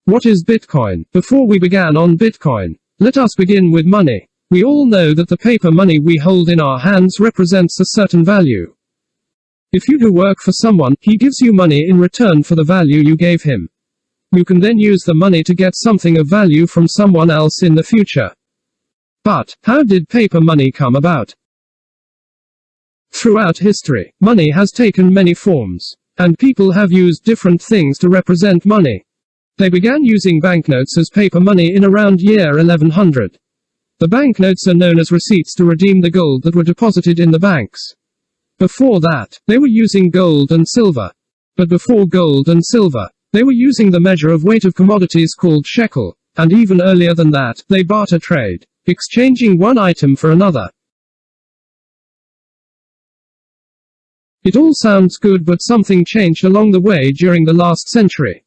What is Bitcoin? Before we begin on Bitcoin, let us begin with money. We all know that the paper money we hold in our hands represents a certain value. If you do work for someone, he gives you money in return for the value you gave him. You can then use the money to get something of value from someone else in the future. But, how did paper money come about? Throughout history, money has taken many forms, and people have used different things to represent money. They began using banknotes as paper money in around year 1100. The banknotes are known as receipts to redeem the gold that were deposited in the banks. Before that, they were using gold and silver. But before gold and silver, they were using the measure of weight of commodities called shekel, and even earlier than that, they barter trade, exchanging one item for another. It all sounds good, but something changed along the way during the last century.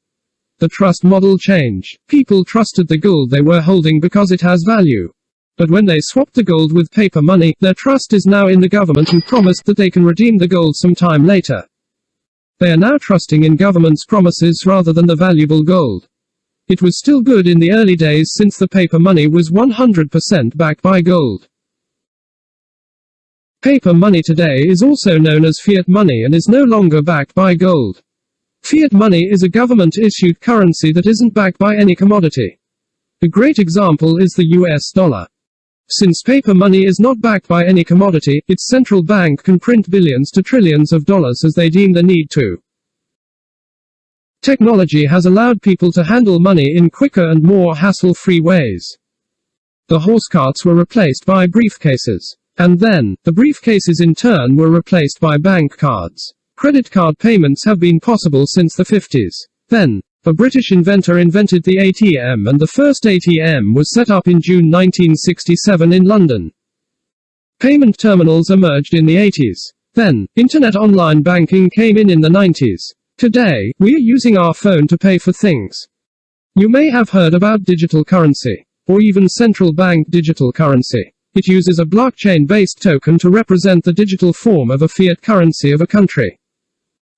The trust model changed. People trusted the gold they were holding because it has value. But when they swapped the gold with paper money, their trust is now in the government, who promised that they can redeem the gold some time later. They are now trusting in government's promises rather than the valuable gold. It was still good in the early days, since the paper money was 100% backed by gold. Paper money today is also known as fiat money and is no longer backed by gold. Fiat money is a government-issued currency that isn't backed by any commodity. A great example is the US dollar. Since paper money is not backed by any commodity, its central bank can print billions to trillions of dollars as they deem the need to. Technology has allowed people to handle money in quicker and more hassle-free ways. The horse carts were replaced by briefcases. And then, the briefcases in turn were replaced by bank cards. Credit card payments have been possible since the 50s. Then, a British inventor invented the ATM, and the first ATM was set up in June 1967 in London. Payment terminals emerged in the 80s. Then, internet online banking came in the 90s. Today, we are using our phone to pay for things. You may have heard about digital currency, or even central bank digital currency. It uses a blockchain-based token to represent the digital form of a fiat currency of a country.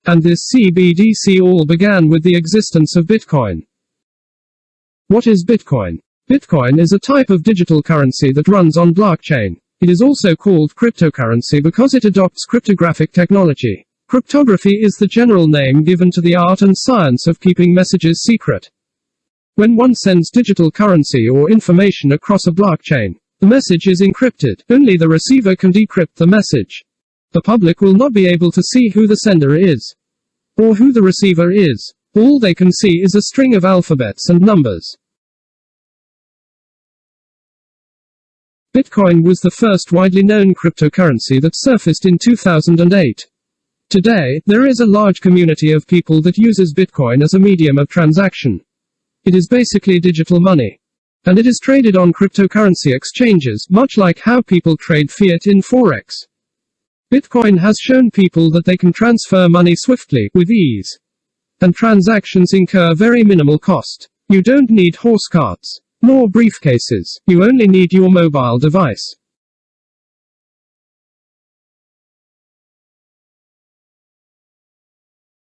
And this CBDC all began with the existence of Bitcoin. What is Bitcoin? Bitcoin is a type of digital currency that runs on blockchain. It is also called cryptocurrency because it adopts cryptographic technology. Cryptography is the general name given to the art and science of keeping messages secret. When one sends digital currency or information across a blockchain, the message is encrypted. Only the receiver can decrypt the message. The public will not be able to see who the sender is, or who the receiver is. All they can see is a string of alphabets and numbers. Bitcoin was the first widely known cryptocurrency that surfaced in 2008. Today, there is a large community of people that uses Bitcoin as a medium of transaction. It is basically digital money. And it is traded on cryptocurrency exchanges, much like how people trade fiat in Forex. Bitcoin has shown people that they can transfer money swiftly, with ease. And transactions incur very minimal cost. You don't need horse carts, nor briefcases. You only need your mobile device.